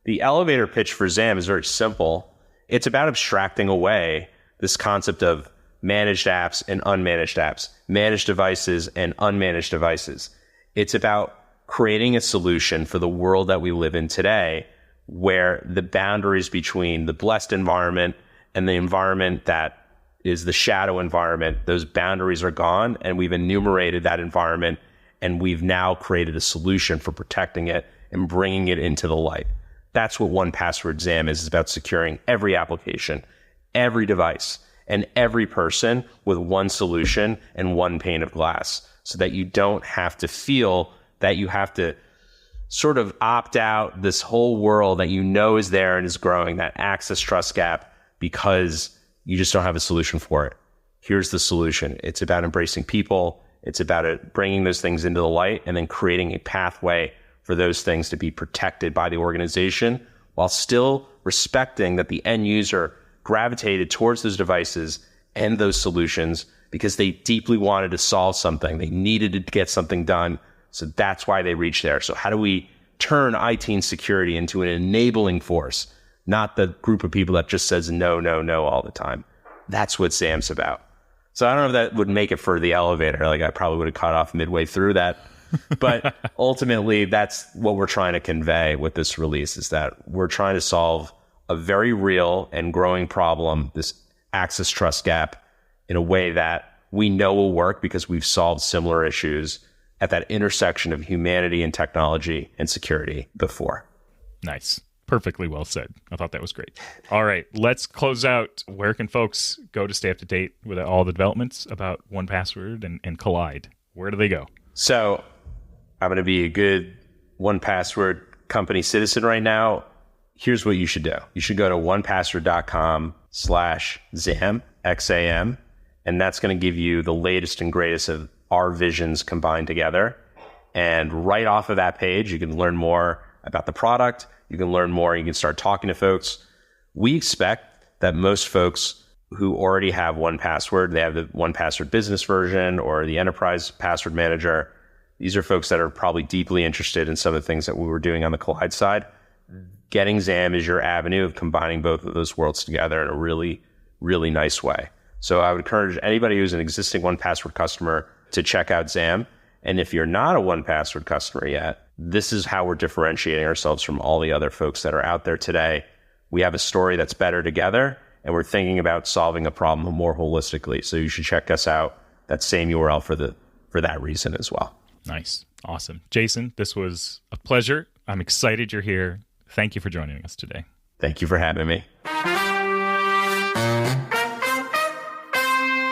The elevator pitch for XAM is very simple. It's about abstracting away this concept of managed apps and unmanaged apps, managed devices and unmanaged devices. It's about creating a solution for the world that we live in today, where the boundaries between the blessed environment and the environment that is the shadow environment, those boundaries are gone, and we've enumerated that environment, and we've now created a solution for protecting it and bringing it into the light. That's what 1Password XAM is. It's about securing every application, every device, and every person with one solution and one pane of glass, so that you don't have to feel that you have to sort of opt out this whole world that you know is there and is growing, that access trust gap, because you just don't have a solution for it. Here's the solution. It's about embracing people. It's about bringing those things into the light and then creating a pathway for those things to be protected by the organization while still respecting that the end user gravitated towards those devices and those solutions because they deeply wanted to solve something. They needed to get something done. So that's why they reached there. So how do we turn IT and security into an enabling force, not the group of people that just says no, no, no all the time? That's what XAM's about. So I don't know if that would make it for the elevator. Like, I probably would have cut off midway through that. But ultimately, that's what we're trying to convey with this release, is that we're trying to solve a very real and growing problem, this access trust gap, in a way that we know will work because we've solved similar issues at that intersection of humanity and technology and security before. Nice. Perfectly well said. I thought that was great. All right, let's close out. Where can folks go to stay up to date with all the developments about 1Password and Kolide? Where do they go? So I'm going to be a good 1Password company citizen right now. Here's what you should do. You should go to onepassword.com/XAM, XAM, and that's going to give you the latest and greatest of our visions combined together. And right off of that page, you can learn more about the product. You can learn more. You can start talking to folks. We expect that most folks who already have 1Password, they have the 1Password business version or the enterprise password manager. These are folks that are probably deeply interested in some of the things that we were doing on the Kolide side. Getting XAM is your avenue of combining both of those worlds together in a really, really nice way. So I would encourage anybody who's an existing 1Password customer to check out XAM. And if you're not a 1Password customer yet, this is how we're differentiating ourselves from all the other folks that are out there today. We have a story that's better together, and we're thinking about solving a problem more holistically. So you should check us out, that same URL for that reason as well. Nice. Awesome. Jason, this was a pleasure. I'm excited you're here. Thank you for joining us today. Thank you for having me.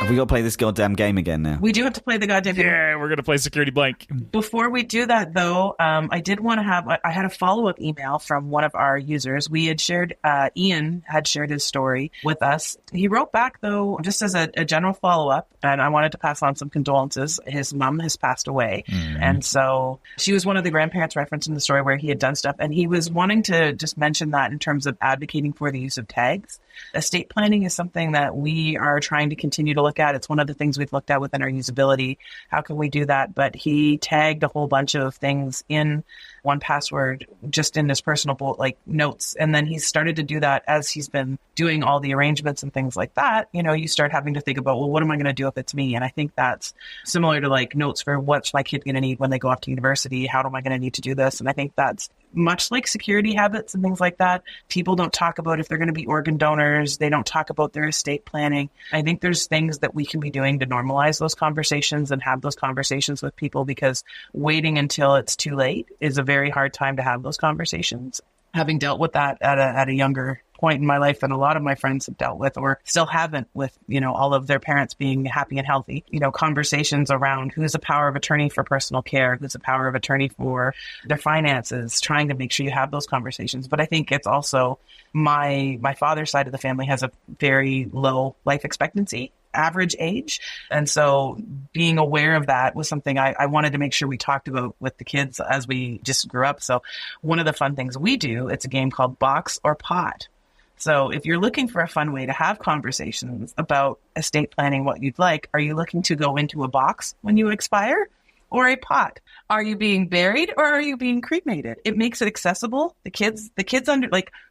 Have we got to play this goddamn game again now? We do have to play the goddamn game. Yeah, we're going to play Security Blank. Before we do that, though, I did want to I had a follow-up email from one of our users. We had shared, Ian had shared his story with us. He wrote back, though, just as a general follow-up, and I wanted to pass on some condolences. His mom has passed away. And so she was one of the grandparents referenced in the story where he had done stuff. And he was wanting to just mention that in terms of advocating for the use of tags. Estate planning is something that we are trying to continue to look at. It's one of the things we've looked at within our usability. How can we do that? But he tagged a whole bunch of things in 1Password just in his personal notes. And then he started to do that as he's been doing all the arrangements and things like that. You know, you start having to think about, well, what am I going to do if it's me? And I think that's similar to like notes for what's my kid going to need when they go off to university? How am I going to need to do this? And I think that's much like security habits and things like that. People don't talk about if they're going to be organ donors. They don't talk about their estate planning. I think there's things that we can be doing to normalize those conversations and have those conversations with people, because waiting until it's too late is a very hard time to have those conversations. Having dealt with that at a younger point in my life than a lot of my friends have dealt with, or still haven't, with, you know, all of their parents being happy and healthy, you know, conversations around who's a power of attorney for personal care, who's a power of attorney for their finances, trying to make sure you have those conversations. But I think it's also my father's side of the family has a very low life expectancy, average age. And so being aware of that was something I wanted to make sure we talked about with the kids as we just grew up. So one of the fun things we do, it's a game called Box or Pot. So if you're looking for a fun way to have conversations about estate planning, what you'd like, are you looking to go into a box when you expire, or a pot? Are you being buried, or are you being cremated? It makes it accessible. The kids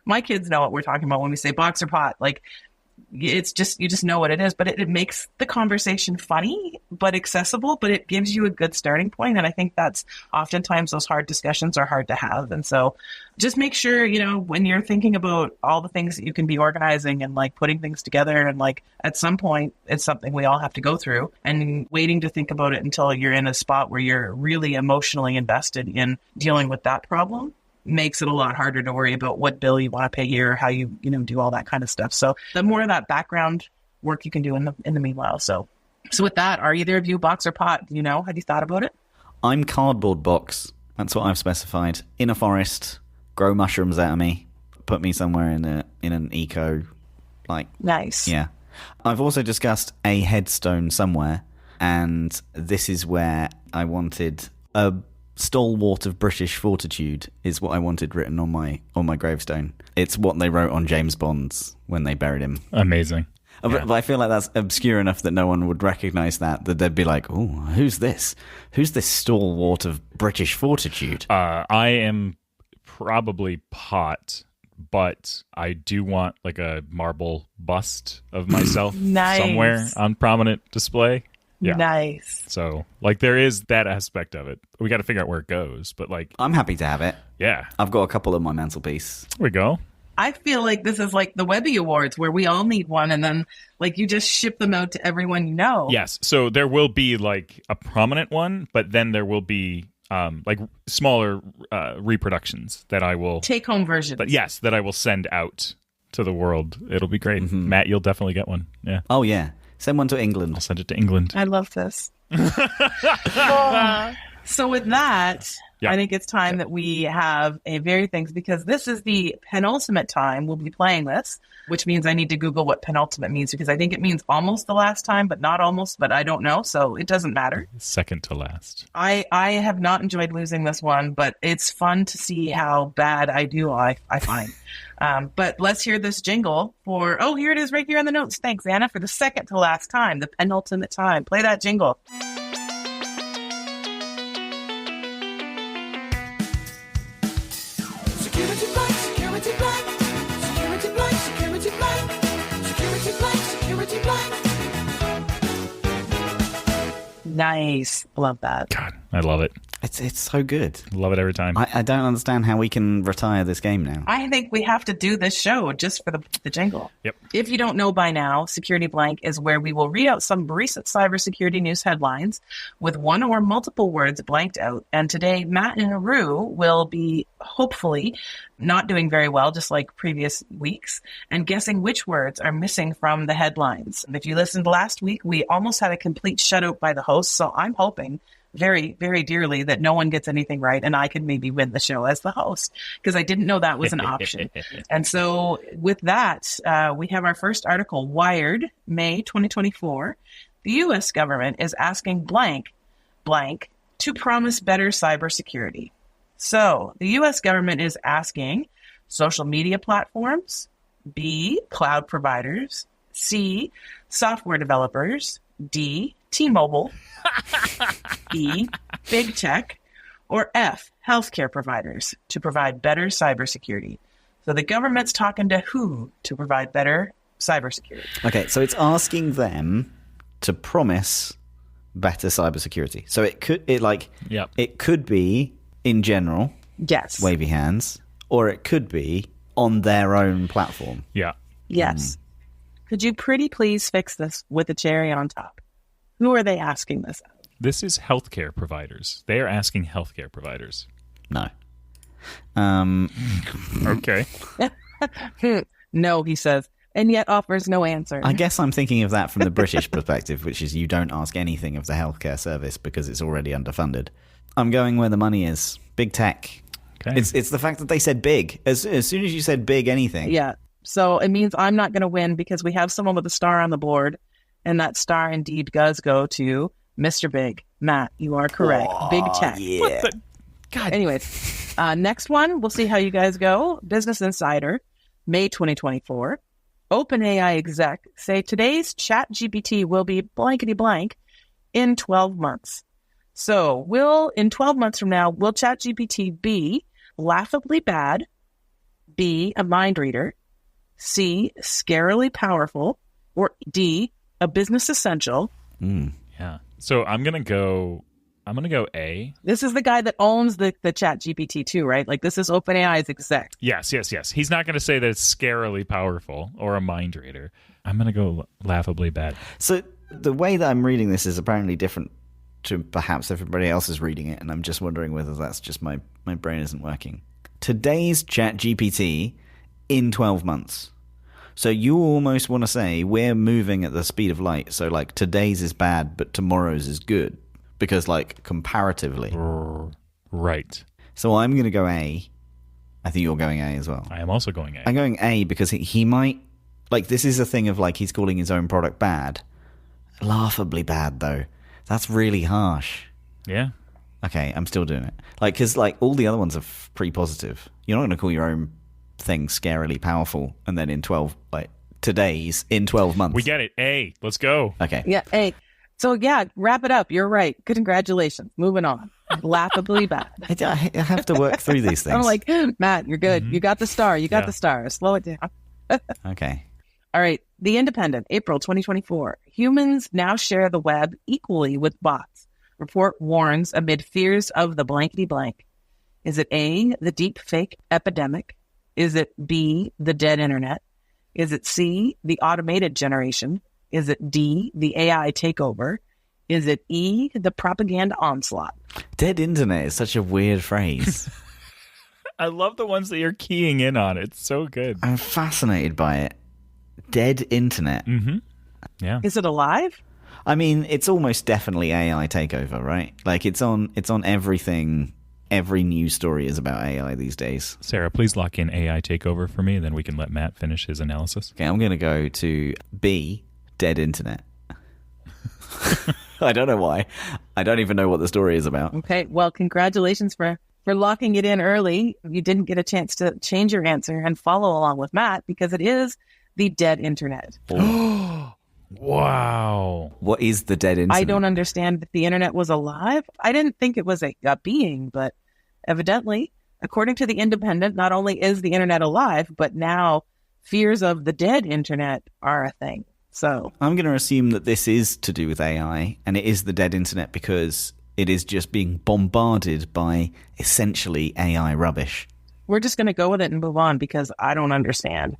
my kids know what we're talking about when we say box or pot. Like, it's just, you just know what it is, but it makes the conversation funny, but accessible, but it gives you a good starting point. And I think that's oftentimes those hard discussions are hard to have. And so just make sure, you know, when you're thinking about all the things that you can be organizing and like putting things together, and like at some point it's something we all have to go through, and waiting to think about it until you're in a spot where you're really emotionally invested in dealing with that problem makes it a lot harder to worry about what bill you want to pay here, how you do all that kind of stuff. So the more of that background work you can do in the meanwhile. So with that, are either of you box or pot? Do you know? Have you thought about it? I'm cardboard box. That's what I've specified. In a forest, grow mushrooms out of me, put me somewhere in an eco, nice. Yeah. I've also discussed a headstone somewhere, and this is where I wanted a stalwart of British fortitude is what I wanted written on my gravestone. It's what they wrote on James Bond's when they buried him. Amazing. Yeah. But I feel like that's obscure enough that no one would recognize that they'd be like, oh, who's this? Who's this stalwart of British fortitude? I am probably pot, but I do want like a marble bust of myself Nice. somewhere on prominent display. Yeah. Nice. So, like, there is that aspect of it. We got to figure out where it goes, but like, I'm happy to have it. yeah, I've got a couple on my mantelpiece. there we go. I feel like this is like the Webby Awards, where we all need one, and then like you just ship them out to everyone you know. Yes. So there will be like a prominent one, but then there will be like smaller reproductions that I will Take home versions. But yes, that I will send out to the world. It'll be great. Matt, you'll definitely get one. Yeah. Oh, yeah. Send one to I'll England. send it to England. I love this. So with that, Yeah. I think it's time that we have a very things, because this is the penultimate time we'll be playing this, which means I need to Google what penultimate means, because I think it means almost the last time, but not almost, but I don't know. So it doesn't matter. Second to last. I have not enjoyed losing this one, but it's fun to see how bad I do, I find. But let's hear this jingle for, oh, here it is right here on the notes. Thanks, Anna, for the second to last time, the penultimate time. Play that jingle. Security blank, security blank, security blank, security blank, security blank, Nice. Love that. God, I love it. It's so good. Love it every time. I don't understand how we can retire this game now. I think we have to do this show just for the jingle. Yep. If you don't know by now, Security Blank is where we will read out some recent cybersecurity news headlines with one or multiple words blanked out. And today, Matt and Aru will be hopefully not doing very well, just like previous weeks, and guessing which words are missing from the headlines. And if you listened last week, we almost had a complete shutout by the host. So I'm hoping very, very dearly that no one gets anything right and I can maybe win the show as the host, because I didn't know that was an option. And so with that, we have our first article, Wired, May 2024. The U.S. government is asking blank to promise better cybersecurity. So the U.S. government is asking social media platforms, B, cloud providers, C, software developers, D, T-Mobile, E, big tech, or F, healthcare providers to provide better cybersecurity. So the government's talking to who to provide better cybersecurity? Okay, so it's asking them to promise better cybersecurity. So it could be in general, Yes. wavy hands, or it could be on their own platform. Yeah. Yes. Could you pretty please fix this with a cherry on top? Who are they asking this of? This is healthcare providers. They are asking healthcare providers. No. Okay. No, he says, and yet offers no answer. I guess I'm thinking of that from the British perspective, which is you don't ask anything of the healthcare service because it's already underfunded. I'm going where the money is. Big tech. Okay. It's the fact that they said big. As soon as you said big anything. Yeah. So it means I'm not going to win because we have someone with a star on the board, and that star indeed does go to Mr. Big. Matt, you are correct. Big tech. Yeah. What the? God. Anyways, next one, we'll see how you guys go. Business Insider, May 2024. OpenAI exec say today's chat GPT will be blankety blank in 12 months. So in 12 months from now, will chat GPT be laughably bad, B, a mind reader, C, scarily powerful, or D, a business essential? Yeah. So I'm gonna go A. This is the guy that owns the chat GPT too, right? Like this is OpenAI's exec. Yes. He's not gonna say that it's scarily powerful or a mind reader. I'm gonna go laughably bad. So the way that I'm reading this is apparently different to perhaps everybody else is reading it, and I'm just wondering whether that's just my brain isn't working. Today's chat GPT in 12 months. So you almost want to say we're moving at the speed of light. So like today's is bad, but tomorrow's is good. Because like comparatively. Right. So I'm going to go A. I think you're going A as well. I am also going A. I'm going A because he might, like this is a thing of like he's calling his own product bad. Laughably bad though. That's really harsh. Yeah. Okay, I'm still doing it. Like, because like all the other ones are pretty positive. You're not going to call your own thing scarily powerful, and then in 12 months. We get it. A. Let's go. Okay. Yeah. Hey. So yeah, wrap it up. You're right. Congratulations. Moving on. Laughably bad. I have to work through these things. I'm like, Matt, you're good. You got the star. You got Yeah. the star. Slow it down. Okay. All right. The Independent, April 2024. Humans now share the web equally with bots. Report warns amid fears of the blankety blank. Is it A, the deep fake epidemic? Is it B, the dead internet? Is it C, the automated generation? Is it D, the AI takeover? Is it E, the propaganda onslaught? Dead internet is such a weird phrase. I love the ones that you're keying in on. It's so good. I'm fascinated by it. Dead internet. Mm-hmm. Yeah. Is it alive? I mean, it's almost definitely AI takeover, right? Like it's on everything. Every news story is about AI these days. Sarah, please lock in AI takeover for me, then we can let Matt finish his analysis. Okay, I'm going to go to B, dead internet. I don't know why. I don't even know what the story is about. Okay. Well, congratulations for locking it in early. You didn't get a chance to change your answer and follow along with Matt because it is the dead internet. Wow. What is the dead internet? I don't understand that the internet was alive. I didn't think it was a being, but evidently, according to the Independent, not only is the internet alive, but now fears of the dead internet are a thing. So I'm going to assume that this is to do with AI, and it is the dead internet because it is just being bombarded by essentially AI rubbish. we're just going to go with it and move on because I don't understand.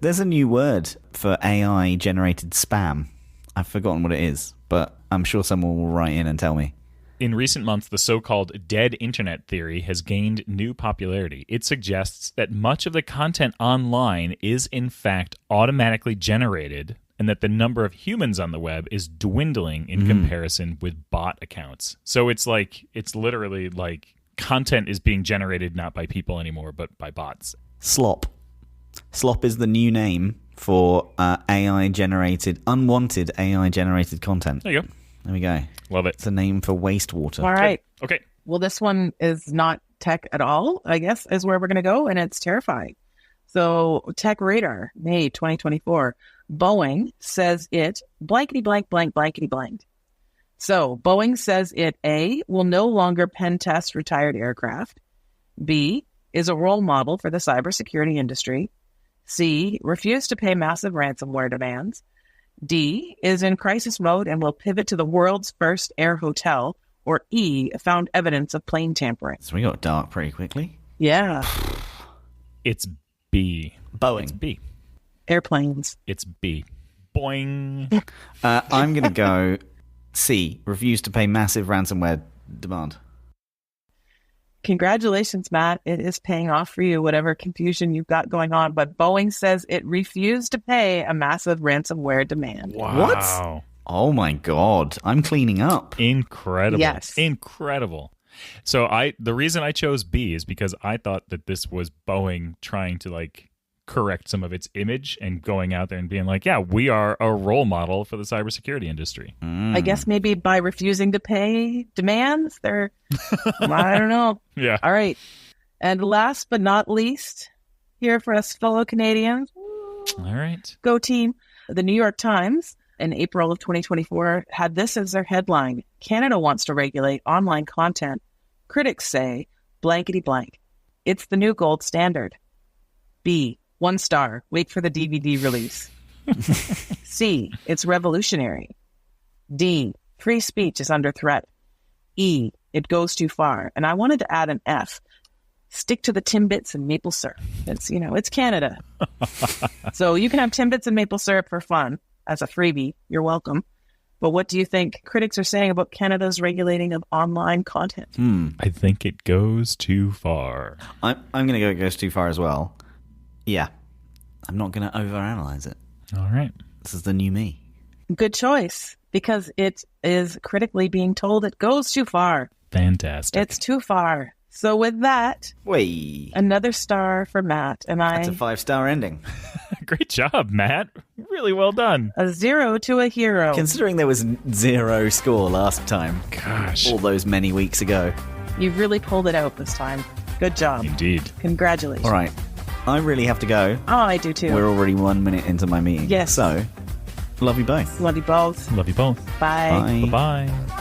There's a new word for AI-generated spam. I've forgotten what it is, but I'm sure someone will write in and tell me. In recent months, the so-called dead internet theory has gained new popularity. It suggests that much of the content online is in fact automatically generated, and that the number of humans on the web is dwindling in comparison with bot accounts. So it's literally like content is being generated not by people anymore, but by bots. Slop. Slop is the new name for unwanted AI-generated content. There you go. There we go. Love it. It's a name for wastewater. All right. Okay. Well, this one is not tech at all, I guess, is where we're going to go, and it's terrifying. So, Tech Radar, May 2024. Boeing says it blankety blank blank blankety blank. So, Boeing says it A, will no longer pen test retired aircraft. B, is a role model for the cybersecurity industry. C, refused to pay massive ransomware demands. D, is in crisis mode and will pivot to the world's first air hotel. Or E, found evidence of plane tampering. So we got dark pretty quickly. Yeah. It's B. Boeing. It's B. Airplanes. It's B. Boing. I'm going to go C, refused to pay massive ransomware demand. Congratulations, Matt. It is paying off for you, whatever confusion you've got going on. But Boeing says it refused to pay a massive ransomware demand. Wow. What? Oh my God. I'm cleaning up. Incredible. Yes. Incredible. So the reason I chose B is because I thought that this was Boeing trying to like correct some of its image and going out there and being like, yeah, we are a role model for the cybersecurity industry. I guess maybe by refusing to pay demands, they're, I don't know. Yeah. All right. And last but not least, here for us fellow Canadians, All right. go team. The New York Times in April of 2024 had this as their headline: Canada wants to regulate online content. Critics say blankety blank. It's the new gold standard. B, 1 star. Wait for the DVD release. C, it's revolutionary. D, free speech is under threat. E, it goes too far. And I wanted to add an F. Stick to the Timbits and maple syrup. It's Canada. So you can have Timbits and maple syrup for fun as a freebie. You're welcome. But what do you think critics are saying about Canada's regulating of online content? I think it goes too far. I'm going to go it goes too far as well. Yeah. I'm not going to overanalyze it. All right. This is the new me. Good choice, because it is critically being told it goes too far. Fantastic. It's too far. So with that, Wait. another star for Matt, and That's a 5-star ending. Great job, Matt. Really well done. a 0 to a hero. Considering there was 0 score last time. Gosh. All those many weeks ago. You've really pulled it out this time. Good job. Indeed. Congratulations. All right. I really have to go. Oh, I do too. We're already 1 minute into my meeting. Yes. So, love you both. Love you both. Love you both. Bye. Bye. Bye-bye.